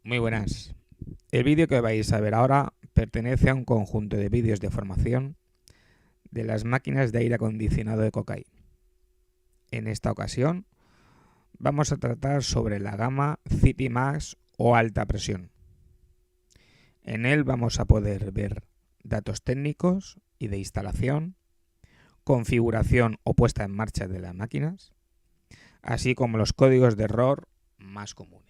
Muy buenas. El vídeo que vais a ver ahora pertenece a un conjunto de vídeos de formación de las máquinas de aire acondicionado de Kokai. En esta ocasión vamos a tratar sobre la gama CityMax o alta presión. En él vamos a poder ver datos técnicos y de instalación, configuración o puesta en marcha de las máquinas, así como los códigos de error más comunes.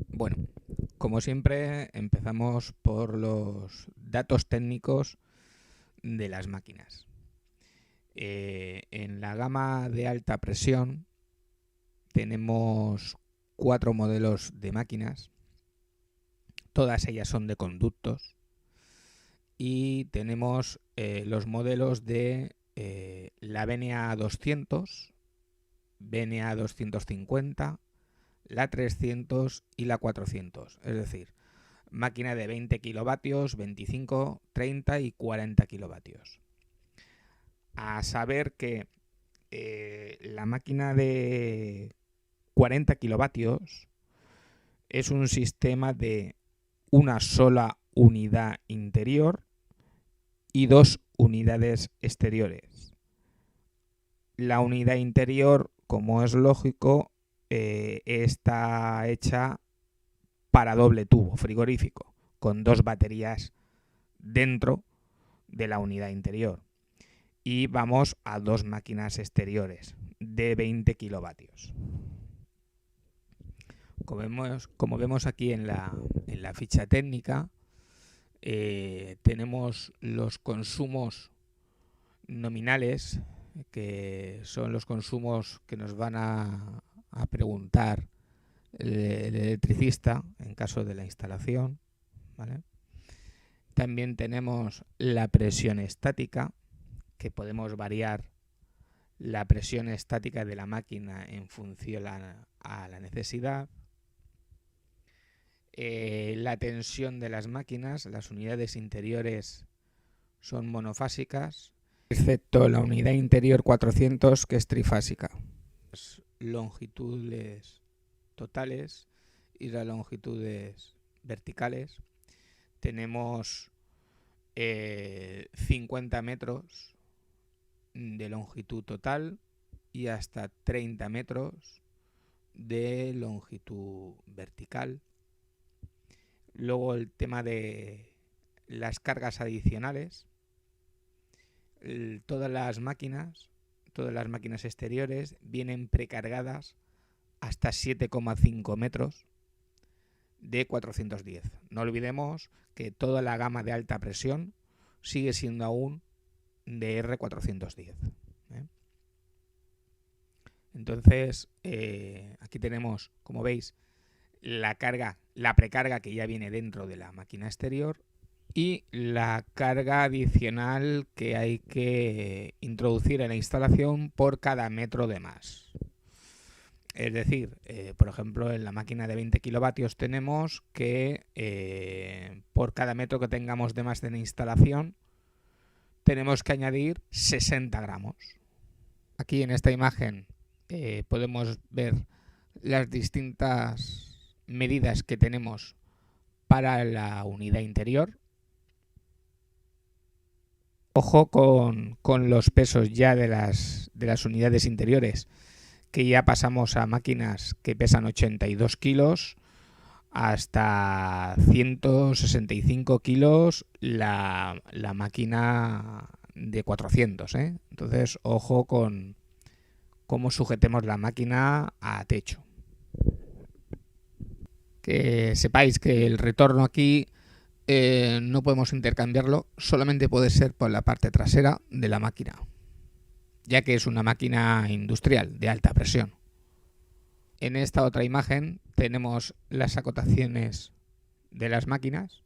Bueno, como siempre, empezamos por los datos técnicos de las máquinas. En la gama de alta presión tenemos 4 modelos de máquinas, todas ellas son de conductos, y tenemos los modelos de la BNA 200, BNA 250, la 300 y la 400, es decir, máquina de 20 kilovatios, 25, 30 y 40 kilovatios. A saber que la máquina de 40 kilovatios es un sistema de una sola unidad interior y 2 unidades exteriores. La unidad interior, como es lógico, está hecha para doble tubo frigorífico, con 2 baterías dentro de la unidad interior. Y vamos a 2 máquinas exteriores de 20 kilovatios. Como vemos aquí en la ficha técnica, tenemos los consumos nominales, que son los consumos que nos van a preguntar el electricista en caso de la instalación, ¿vale? También tenemos la presión estática, que podemos variar la presión estática de la máquina en función a la necesidad. La tensión de las máquinas, las unidades interiores son monofásicas, excepto la unidad interior 400, que es trifásica. Las longitudes totales y las longitudes verticales. Tenemos 50 metros de longitud total y hasta 30 metros de longitud vertical. Luego el tema de las cargas adicionales. Todas las máquinas exteriores vienen precargadas hasta 7,5 metros de 410. No olvidemos que toda la gama de alta presión sigue siendo aún de R410. Entonces, aquí tenemos, como veis, la precarga que ya viene dentro de la máquina exterior y la carga adicional que hay que introducir en la instalación por cada metro de más. Es decir, por ejemplo, en la máquina de 20 kilovatios tenemos que por cada metro que tengamos de más de la instalación tenemos que añadir 60 gramos. Aquí en esta imagen podemos ver las distintas medidas que tenemos para la unidad interior. Ojo con los pesos ya de las unidades interiores, que ya pasamos a máquinas que pesan 82 kilos hasta 165 kilos la máquina de 400. Entonces, ojo con cómo sujetemos la máquina a techo. Que sepáis que el retorno aquí no podemos intercambiarlo, solamente puede ser por la parte trasera de la máquina, ya que es una máquina industrial de alta presión. En esta otra imagen tenemos las acotaciones de las máquinas,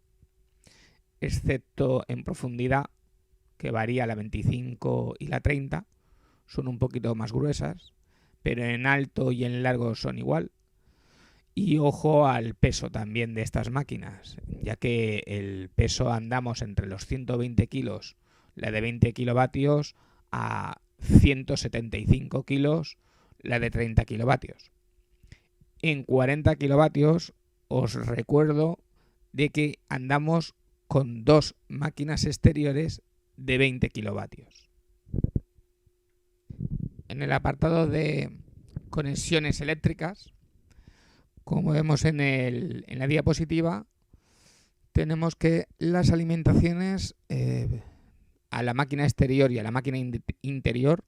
excepto en profundidad, que varía la 25 y la 30, son un poquito más gruesas, pero en alto y en largo son igual. Y ojo al peso también de estas máquinas, ya que el peso andamos entre los 120 kilos, la de 20 kilovatios, a 175 kilos, la de 30 kilovatios. en 40 kilovatios os recuerdo de que andamos con dos máquinas exteriores de 20 kilovatios. En el apartado de conexiones eléctricas, como vemos en la diapositiva, tenemos que las alimentaciones a la máquina exterior y a la máquina interior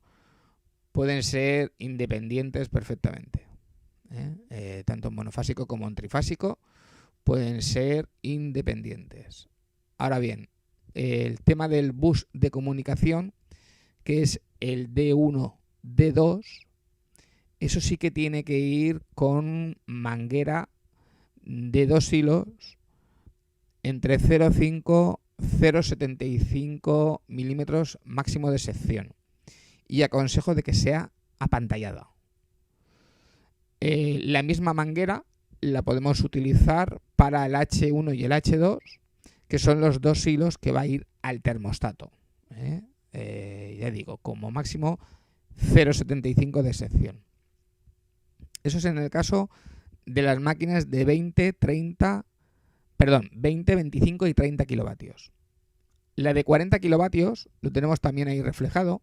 pueden ser independientes perfectamente. Tanto en monofásico como en trifásico pueden ser independientes. Ahora bien, el tema del bus de comunicación, que es el D1, D2, eso sí que tiene que ir con manguera de 2 hilos entre 0,5 0,75 milímetros máximo de sección, y aconsejo de que sea apantallada. La misma manguera la podemos utilizar para el H1 y el H2, que son los 2 hilos que va a ir al termostato. Ya digo, como máximo 0,75 de sección. Eso es en el caso de las máquinas de 20, 25 y 30 kilovatios. La de 40 kilovatios lo tenemos también ahí reflejado,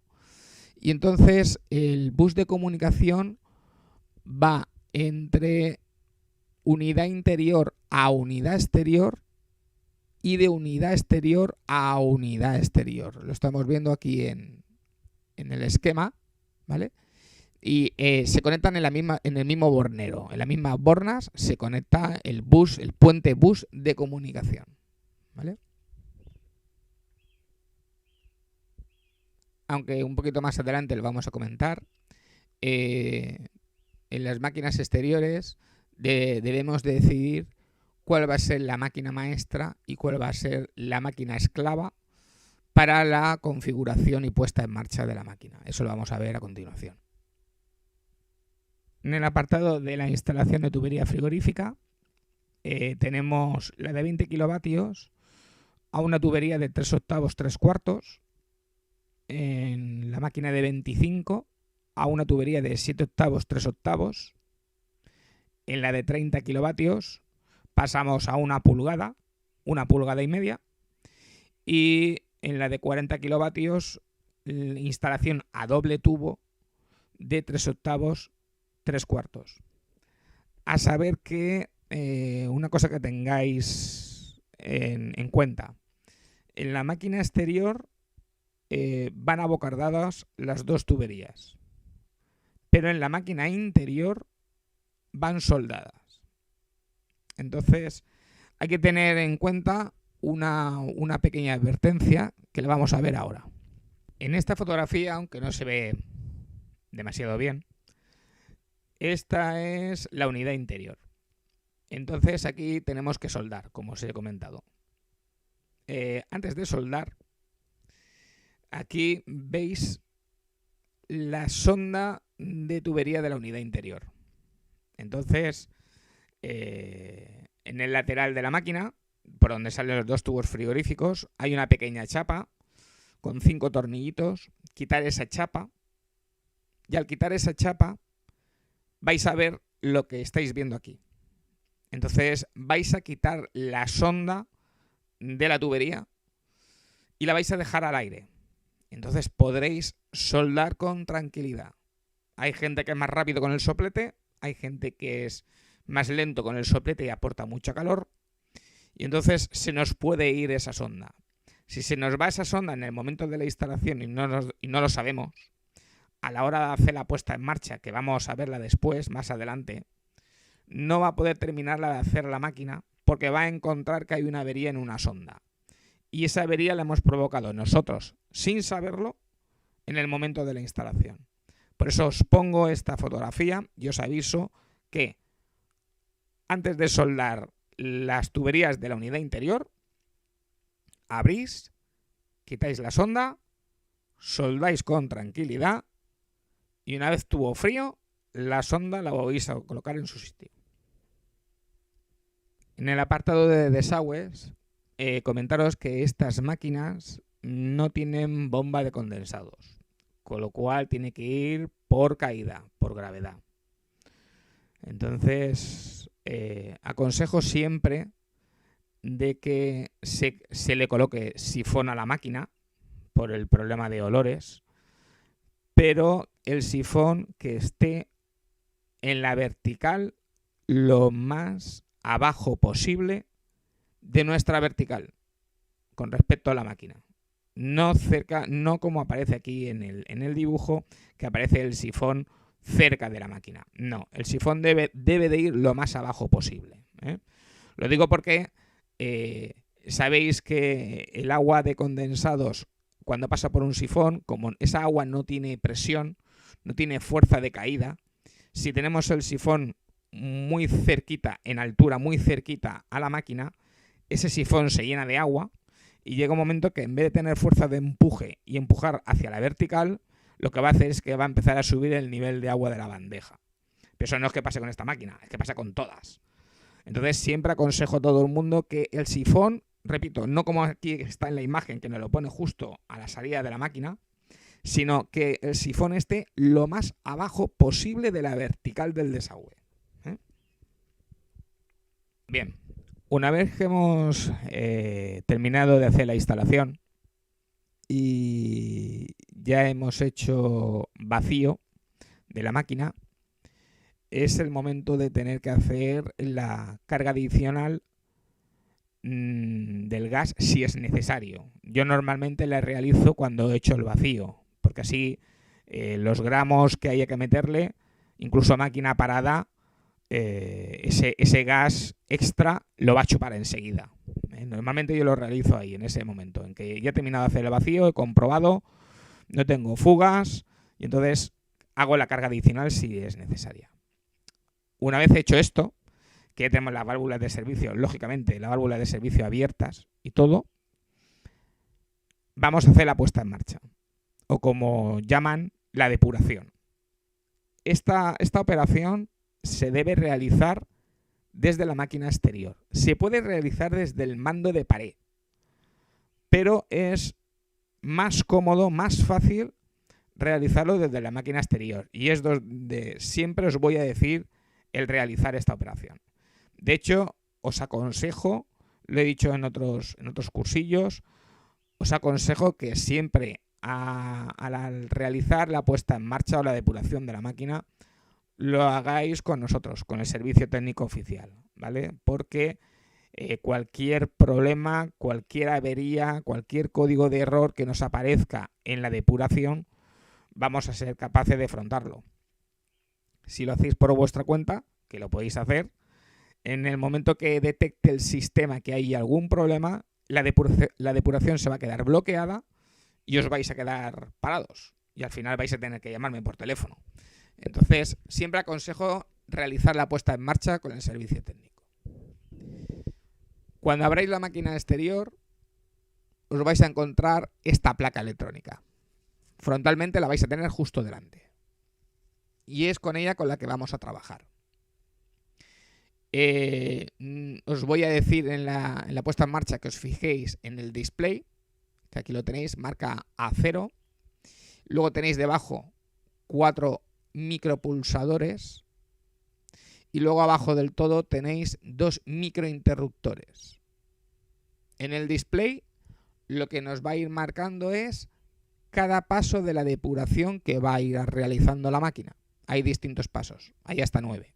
y entonces el bus de comunicación va entre unidad interior a unidad exterior y de unidad exterior a unidad exterior. Lo estamos viendo aquí en el esquema, ¿vale? Y se conectan en el mismo bornero. En las mismas bornas se conecta el puente bus de comunicación, ¿vale? Aunque un poquito más adelante lo vamos a comentar, en las máquinas exteriores debemos de decidir cuál va a ser la máquina maestra y cuál va a ser la máquina esclava para la configuración y puesta en marcha de la máquina. Eso lo vamos a ver a continuación. En el apartado de la instalación de tubería frigorífica tenemos la de 20 kilovatios a una tubería de 3 octavos 3 cuartos, en la máquina de 25 a una tubería de 7 octavos 3 octavos, en la de 30 kilovatios pasamos a 1 pulgada y media, y en la de 40 kilovatios instalación a doble tubo de 3 octavos 3 cuartos. A saber que una cosa que tengáis en cuenta, en la máquina exterior van abocardadas las dos tuberías, pero en la máquina interior van soldadas. Entonces hay que tener en cuenta una pequeña advertencia que la vamos a ver ahora. En esta fotografía, aunque no se ve demasiado bien, esta es la unidad interior. Entonces aquí tenemos que soldar, como os he comentado. Antes de soldar, aquí veis la sonda de tubería de la unidad interior. Entonces, en el lateral de la máquina, por donde salen los dos tubos frigoríficos, hay una pequeña chapa con 5 tornillitos. Quitar esa chapa, y al quitar esa chapa vais a ver lo que estáis viendo aquí. Entonces vais a quitar la sonda de la tubería y la vais a dejar al aire. Entonces podréis soldar con tranquilidad. Hay gente que es más rápido con el soplete, hay gente que es más lento con el soplete y aporta mucho calor, y entonces se nos puede ir esa sonda. Si se nos va esa sonda en el momento de la instalación y no lo sabemos, a la hora de hacer la puesta en marcha, que vamos a verla después, más adelante, no va a poder terminarla de hacer la máquina porque va a encontrar que hay una avería en una sonda. Y esa avería la hemos provocado nosotros, sin saberlo, en el momento de la instalación. Por eso os pongo esta fotografía y os aviso que antes de soldar las tuberías de la unidad interior, abrís, quitáis la sonda, soldáis con tranquilidad y una vez tuvo frío, la sonda la vais a colocar en su sitio. En el apartado de desagües, comentaros que estas máquinas no tienen bomba de condensados, con lo cual tiene que ir por caída, por gravedad. Entonces, aconsejo siempre de que se le coloque sifón a la máquina por el problema de olores, pero el sifón que esté en la vertical lo más abajo posible de nuestra vertical con respecto a la máquina. No cerca, no como aparece aquí en el dibujo, que aparece el sifón cerca de la máquina. No, el sifón debe de ir lo más abajo posible. Lo digo porque sabéis que el agua de condensados, cuando pasa por un sifón, como esa agua no tiene presión, no tiene fuerza de caída, si tenemos el sifón muy cerquita, en altura, muy cerquita a la máquina, ese sifón se llena de agua y llega un momento que en vez de tener fuerza de empuje y empujar hacia la vertical, lo que va a hacer es que va a empezar a subir el nivel de agua de la bandeja. Pero eso no es que pase con esta máquina, es que pasa con todas. Entonces siempre aconsejo a todo el mundo que el sifón, repito, no como aquí está en la imagen, que nos lo pone justo a la salida de la máquina, sino que el sifón esté lo más abajo posible de la vertical del desagüe. Bien, una vez que hemos terminado de hacer la instalación y ya hemos hecho vacío de la máquina, es el momento de tener que hacer la carga adicional del gas si es necesario. Yo normalmente la realizo cuando he hecho el vacío, porque así los gramos que haya que meterle, incluso a máquina parada, ese gas extra lo va a chupar enseguida. Normalmente yo lo realizo ahí, en ese momento, en que ya he terminado de hacer el vacío, he comprobado, no tengo fugas, y entonces hago la carga adicional si es necesaria. Una vez hecho esto, que ya tenemos las válvulas de servicio, lógicamente, las válvulas de servicio abiertas y todo, vamos a hacer la puesta en marcha, o como llaman, la depuración. Esta operación se debe realizar desde la máquina exterior. Se puede realizar desde el mando de pared, pero es más cómodo, más fácil realizarlo desde la máquina exterior. Y es donde siempre os voy a decir el realizar esta operación. De hecho, os aconsejo, lo he dicho en otros cursillos, os aconsejo que siempre al realizar la puesta en marcha o la depuración de la máquina, lo hagáis con nosotros, con el servicio técnico oficial, ¿vale? Porque cualquier problema, cualquier avería, cualquier código de error que nos aparezca en la depuración, vamos a ser capaces de afrontarlo. Si lo hacéis por vuestra cuenta, que lo podéis hacer, en el momento que detecte el sistema que hay algún problema, la depuración se va a quedar bloqueada y os vais a quedar parados. Y al final vais a tener que llamarme por teléfono. Entonces, siempre aconsejo realizar la puesta en marcha con el servicio técnico. Cuando abráis la máquina exterior, os vais a encontrar esta placa electrónica. Frontalmente la vais a tener justo delante. Y es con ella con la que vamos a trabajar. Os voy a decir en la puesta en marcha que os fijéis en el display, que aquí lo tenéis, marca A0. Luego tenéis debajo 4 micropulsadores y luego abajo del todo tenéis 2 microinterruptores. En el display lo que nos va a ir marcando es cada paso de la depuración que va a ir realizando la máquina. Hay distintos pasos, hay hasta 9.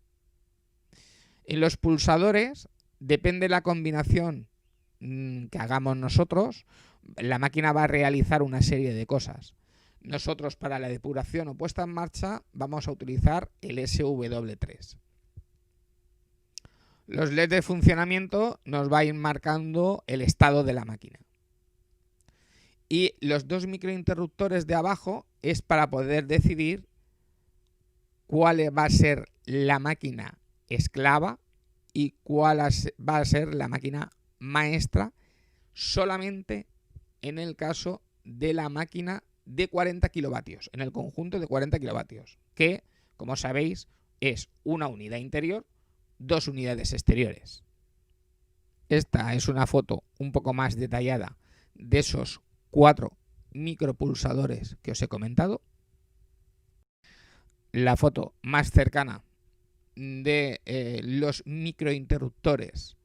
En los pulsadores, depende de la combinación que hagamos nosotros, la máquina va a realizar una serie de cosas. Nosotros para la depuración o puesta en marcha vamos a utilizar el SW3. Los LEDs de funcionamiento nos va a ir marcando el estado de la máquina. Y los 2 microinterruptores de abajo es para poder decidir cuál va a ser la máquina esclava y cuál va a ser la máquina maestra solamente en el caso de la máquina de 40 kilovatios, en el conjunto de 40 kilovatios, que, como sabéis, es una unidad interior, 2 unidades exteriores. Esta es una foto un poco más detallada de esos 4 micropulsadores que os he comentado. La foto más cercana de los microinterruptores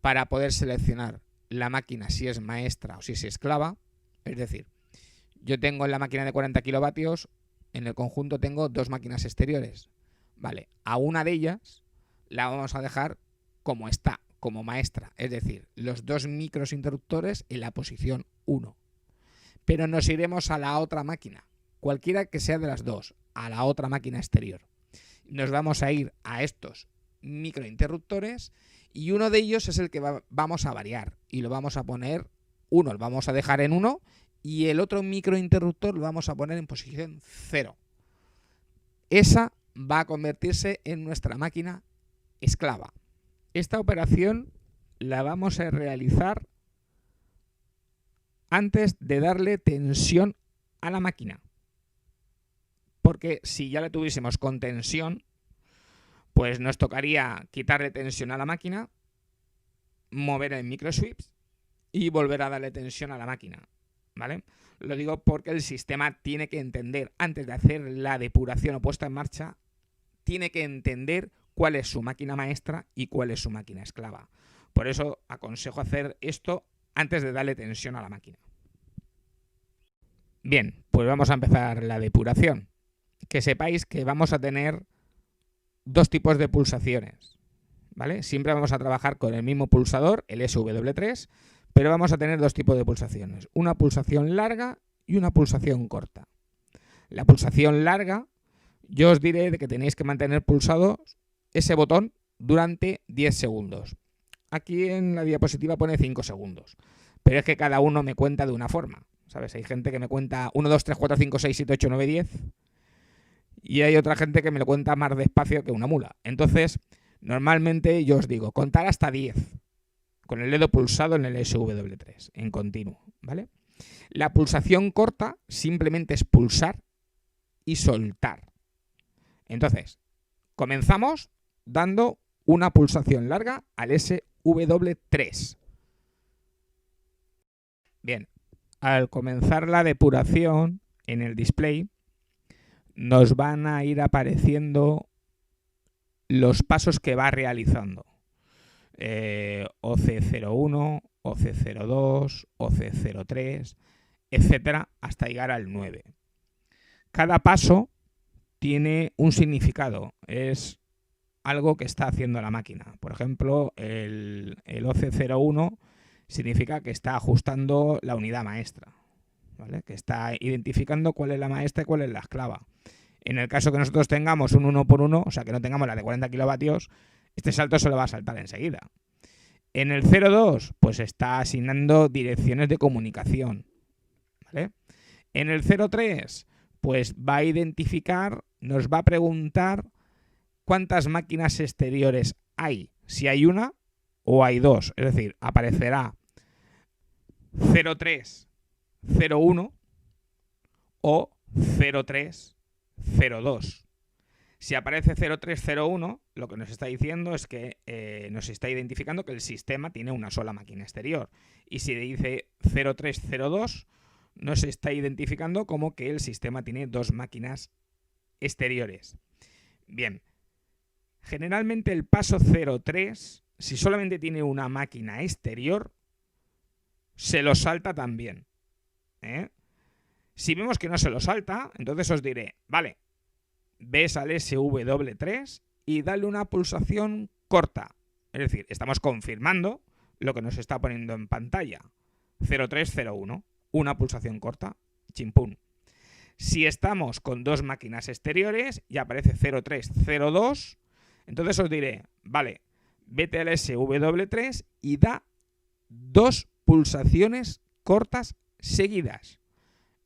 para poder seleccionar la máquina si es maestra o si es esclava. Es decir, yo tengo en la máquina de 40 kilovatios, en el conjunto tengo dos máquinas exteriores. Vale, a una de ellas la vamos a dejar como está, como maestra. Es decir, los dos microinterruptores en la posición 1. Pero nos iremos a la otra máquina, cualquiera que sea de las dos, a la otra máquina exterior. Nos vamos a ir a estos microinterruptores y uno de ellos es el que vamos a variar y lo vamos a poner, uno lo vamos a dejar en 1 y el otro microinterruptor lo vamos a poner en posición 0. Esa va a convertirse en nuestra máquina esclava. Esta operación la vamos a realizar antes de darle tensión a la máquina. Porque si ya la tuviésemos con tensión, pues nos tocaría quitarle tensión a la máquina, mover el microswitch y volver a darle tensión a la máquina, ¿vale? Lo digo porque el sistema tiene que entender, antes de hacer la depuración o puesta en marcha, tiene que entender cuál es su máquina maestra y cuál es su máquina esclava. Por eso aconsejo hacer esto antes de darle tensión a la máquina. Bien, pues vamos a empezar la depuración. Que sepáis que vamos a tener dos tipos de pulsaciones, ¿vale? Siempre vamos a trabajar con el mismo pulsador, el SW3, pero vamos a tener dos tipos de pulsaciones, una pulsación larga y una pulsación corta. La pulsación larga, yo os diré de que tenéis que mantener pulsado ese botón durante 10 segundos. Aquí en la diapositiva pone 5 segundos, pero es que cada uno me cuenta de una forma, ¿sabes? Hay gente que me cuenta 1, 2, 3, 4, 5, 6, 7, 8, 9, 10... y hay otra gente que me lo cuenta más despacio que una mula. Entonces, normalmente yo os digo, contar hasta 10 con el dedo pulsado en el SW3, en continuo, ¿vale? La pulsación corta simplemente es pulsar y soltar. Entonces, comenzamos dando una pulsación larga al SW3. Bien, al comenzar la depuración en el display, nos van a ir apareciendo los pasos que va realizando. OC01, OC02, OC03, etcétera, hasta llegar al 9. Cada paso tiene un significado, es algo que está haciendo la máquina. Por ejemplo, el OC01 significa que está ajustando la unidad maestra, ¿vale? Que está identificando cuál es la maestra y cuál es la esclava. En el caso que nosotros tengamos un 1x1, o sea que no tengamos la de 40 kilovatios, este salto se lo va a saltar enseguida. En el 02, pues está asignando direcciones de comunicación, ¿vale? En el 03, pues va a identificar, nos va a preguntar cuántas máquinas exteriores hay, si hay una o hay dos. Es decir, aparecerá 03, 01 o 03, 02. Si aparece 0301, lo que nos está diciendo es que nos está identificando que el sistema tiene una sola máquina exterior. Y si dice 0302, nos está identificando como que el sistema tiene dos máquinas exteriores. Bien, generalmente el paso 03, si solamente tiene una máquina exterior, se lo salta también, ¿eh? Si vemos que no se lo salta, entonces os diré, vale, ves al SW3 y dale una pulsación corta. Es decir, estamos confirmando lo que nos está poniendo en pantalla. 0301, una pulsación corta, chimpún. Si estamos con dos máquinas exteriores y aparece 0302, entonces os diré, vale, vete al SW3 y da dos pulsaciones cortas seguidas.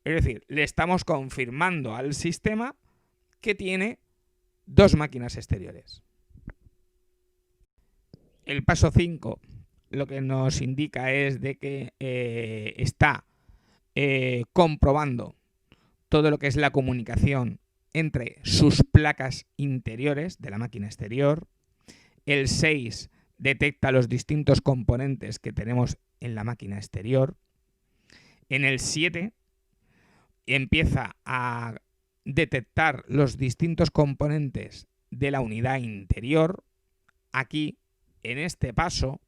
Es decir, le estamos confirmando al sistema que tiene dos máquinas exteriores. El paso 5 lo que nos indica es de que está comprobando todo lo que es la comunicación entre sus placas interiores de la máquina exterior. El 6 detecta los distintos componentes que tenemos en la máquina exterior. En el 7 empieza a detectar los distintos componentes de la unidad interior, aquí, en este paso,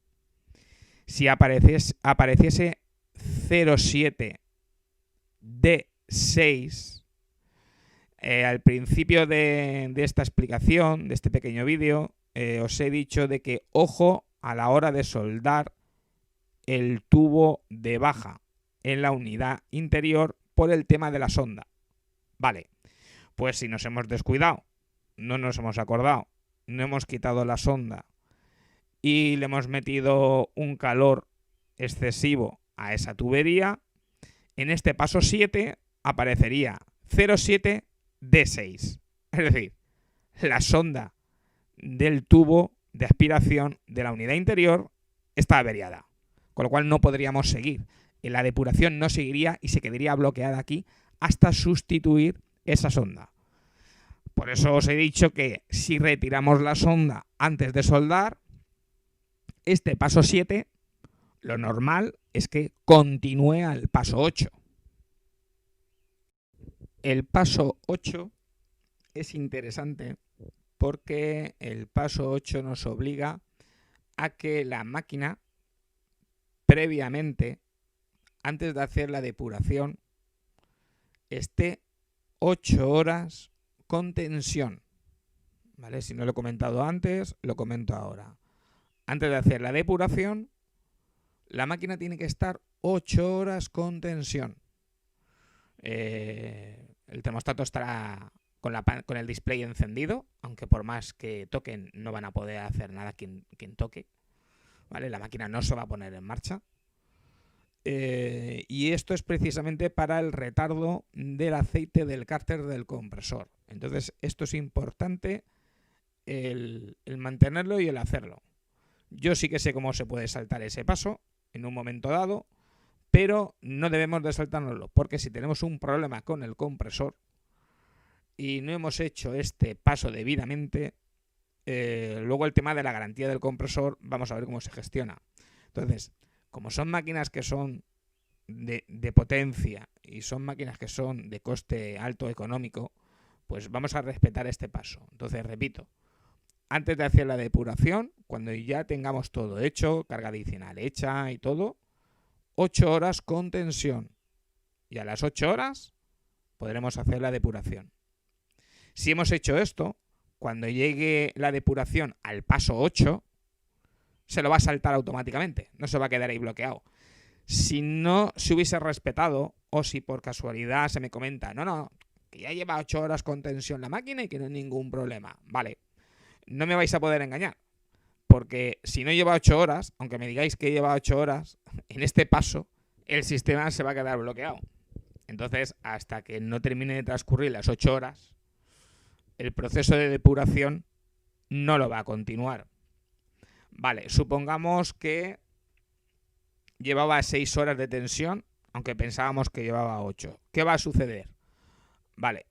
si apareciese 07D6, al principio de esta explicación, de este pequeño vídeo, os he dicho de que ojo a la hora de soldar el tubo de baja en la unidad interior por el tema de la sonda. Vale, pues si nos hemos descuidado, no nos hemos acordado, no hemos quitado la sonda y le hemos metido un calor excesivo a esa tubería, en este paso 7 aparecería 07D6. Es decir, la sonda del tubo de aspiración de la unidad interior está averiada, con lo cual no podríamos seguir. La depuración no seguiría y se quedaría bloqueada aquí hasta sustituir esa sonda. Por eso os he dicho que si retiramos la sonda antes de soldar, este paso 7, lo normal es que continúe al paso 8. El paso 8 es interesante porque el paso 8 nos obliga a que la máquina previamente, antes de hacer la depuración, esté 8 horas con tensión. ¿Vale? Si no lo he comentado antes, lo comento ahora. Antes de hacer la depuración, la máquina tiene que estar 8 horas con tensión. El termostato estará con el display encendido, aunque por más que toquen no van a poder hacer nada quien toque. ¿Vale? La máquina no se va a poner en marcha. Y esto es precisamente para el retardo del aceite del cárter del compresor. Entonces esto es importante el mantenerlo y el hacerlo. Yo sí que sé cómo se puede saltar ese paso en un momento dado, pero no debemos de saltárnoslo, porque si tenemos un problema con el compresor y no hemos hecho este paso debidamente, luego el tema de la garantía del compresor vamos a ver cómo se gestiona. Entonces, como son máquinas que son de potencia y son máquinas que son de coste alto económico, pues vamos a respetar este paso. Entonces, repito, antes de hacer la depuración, cuando ya tengamos todo hecho, carga adicional hecha y todo, 8 horas con tensión. Y a las 8 horas podremos hacer la depuración. Si hemos hecho esto, cuando llegue la depuración al paso 8, se lo va a saltar automáticamente, no se va a quedar ahí bloqueado. Si no se hubiese respetado, o si por casualidad se me comenta, no, que ya lleva 8 horas con tensión la máquina y que no hay ningún problema, vale, no me vais a poder engañar, porque si no lleva 8 horas, aunque me digáis que lleva 8 horas, en este paso el sistema se va a quedar bloqueado. Entonces, hasta que no termine de transcurrir las 8 horas, el proceso de depuración no lo va a continuar. Vale, supongamos que llevaba 6 horas de tensión, aunque pensábamos que llevaba 8. ¿Qué va a suceder? Vale,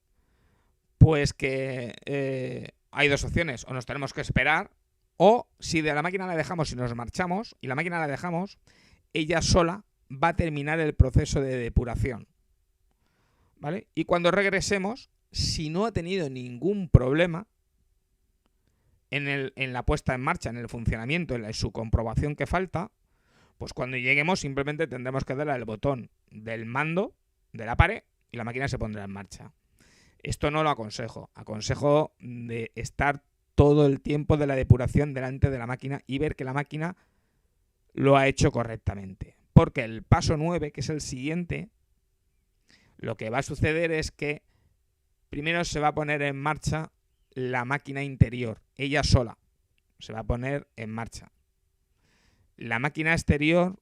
pues que hay dos opciones. O nos tenemos que esperar, o si de la máquina la dejamos y nos marchamos, y la máquina la dejamos, ella sola va a terminar el proceso de depuración. ¿Vale? Y cuando regresemos, si no ha tenido ningún problema en la puesta en marcha, en el funcionamiento, en su comprobación que falta, pues cuando lleguemos simplemente tendremos que darle al botón del mando de la pared y la máquina se pondrá en marcha. Esto no lo aconsejo. Aconsejo de estar todo el tiempo de la depuración delante de la máquina y ver que la máquina lo ha hecho correctamente. Porque el paso 9, que es el siguiente, lo que va a suceder es que primero se va a poner en marcha la máquina interior, ella sola se va a poner en marcha. La máquina exterior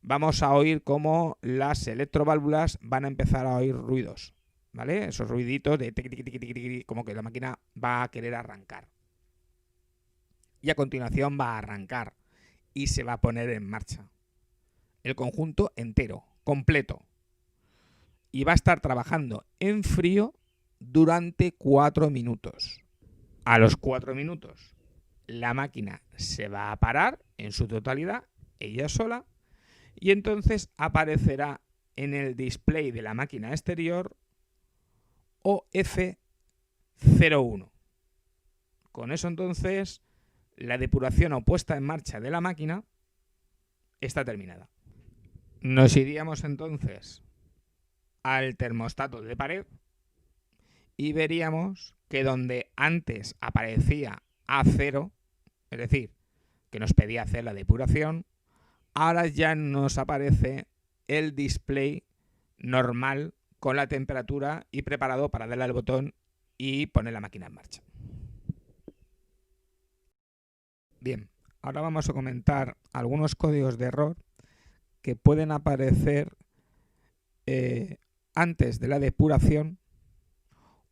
vamos a oír cómo las electroválvulas van a empezar a oír ruidos, ¿vale? Esos ruiditos de tiqui, tiqui, tiqui, tiqui, como que la máquina va a querer arrancar. Y a continuación va a arrancar y se va a poner en marcha. El conjunto entero, completo. Y va a estar trabajando en frío durante 4 minutos. A los 4 minutos la máquina se va a parar en su totalidad, ella sola, y entonces aparecerá en el display de la máquina exterior OF01. Con eso entonces la depuración o puesta en marcha de la máquina está terminada. Nos iríamos entonces al termostato de pared y veríamos que donde antes aparecía A0, es decir, que nos pedía hacer la depuración, ahora ya nos aparece el display normal con la temperatura y preparado para darle al botón y poner la máquina en marcha. Bien, ahora vamos a comentar algunos códigos de error que pueden aparecer antes de la depuración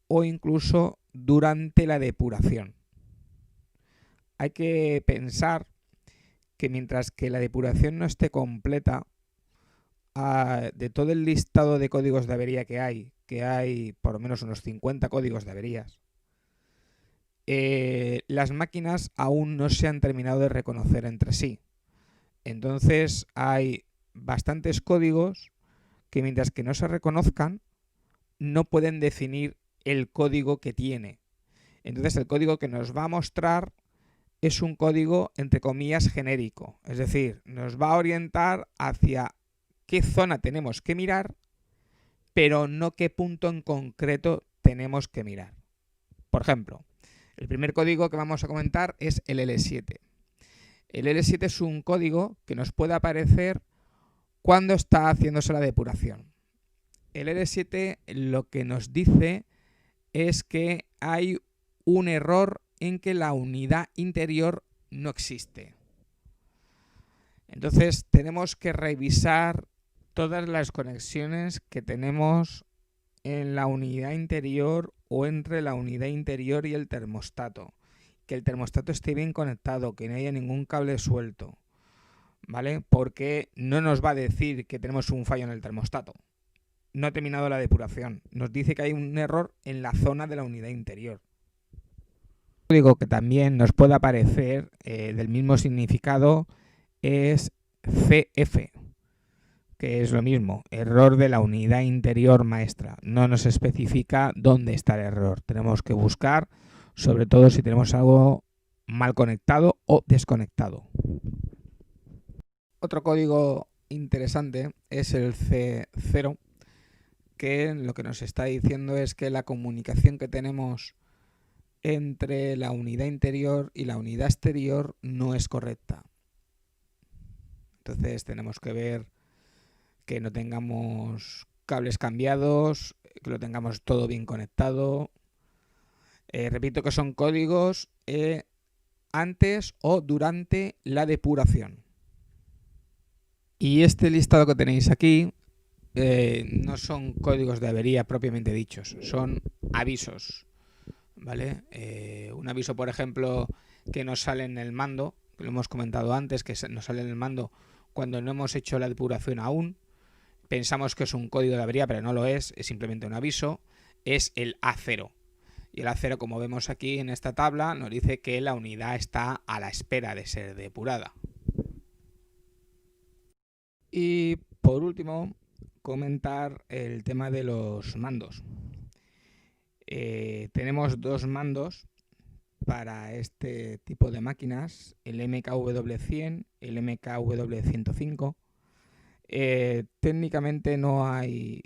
o incluso durante la depuración. Hay que pensar que mientras que la depuración no esté completa, de todo el listado de códigos de avería que hay por lo menos unos 50 códigos de averías, las máquinas aún no se han terminado de reconocer entre sí. Entonces hay bastantes códigos que mientras que no se reconozcan, no pueden definir el código que tiene. Entonces el código que nos va a mostrar es un código entre comillas genérico, es decir, nos va a orientar hacia qué zona tenemos que mirar, pero no qué punto en concreto tenemos que mirar. Por ejemplo, el primer código que vamos a comentar es el L7. El L7 es un código que nos puede aparecer cuando está haciéndose la depuración. El L7 lo que nos dice es que hay un error en que la unidad interior no existe. Entonces tenemos que revisar todas las conexiones que tenemos en la unidad interior o entre la unidad interior y el termostato. Que el termostato esté bien conectado, que no haya ningún cable suelto, ¿vale? Porque no nos va a decir que tenemos un fallo en el termostato. No ha terminado la depuración. Nos dice que hay un error en la zona de la unidad interior. El código que también nos puede aparecer del mismo significado es CF, que es lo mismo, error de la unidad interior maestra. No nos especifica dónde está el error. Tenemos que buscar, sobre todo si tenemos algo mal conectado o desconectado. Otro código interesante es el C0, que lo que nos está diciendo es que la comunicación que tenemos entre la unidad interior y la unidad exterior no es correcta. Entonces tenemos que ver que no tengamos cables cambiados, que lo tengamos todo bien conectado. Repito que son códigos antes o durante la depuración. Y este listado que tenéis aquí no son códigos de avería propiamente dichos, son avisos, ¿vale? Un aviso, por ejemplo, que nos sale en el mando, que lo hemos comentado antes, que nos sale en el mando cuando no hemos hecho la depuración aún. Pensamos que es un código de avería, pero no lo es simplemente un aviso. Es el A0. Y el A0, como vemos aquí en esta tabla, nos dice que la unidad está a la espera de ser depurada. Y por último, comentar el tema de los mandos. Tenemos dos mandos para este tipo de máquinas, el MKW100, el MKW105. Técnicamente no hay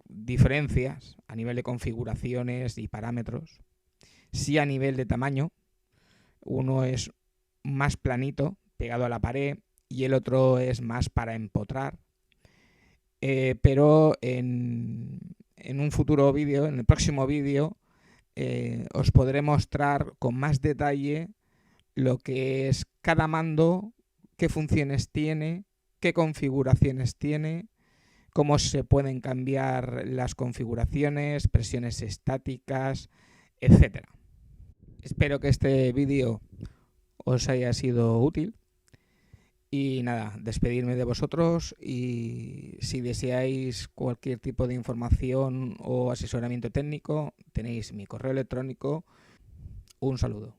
diferencias a nivel de configuraciones y parámetros. Sí a nivel de tamaño. Uno es más planito, pegado a la pared, y el otro es más para empotrar. Pero en un futuro vídeo, en el próximo vídeo, os podré mostrar con más detalle lo que es cada mando, qué funciones tiene, qué configuraciones tiene, cómo se pueden cambiar las configuraciones, presiones estáticas, etc. Espero que este vídeo os haya sido útil. Y nada, despedirme de vosotros, y si deseáis cualquier tipo de información o asesoramiento técnico, tenéis mi correo electrónico. Un saludo.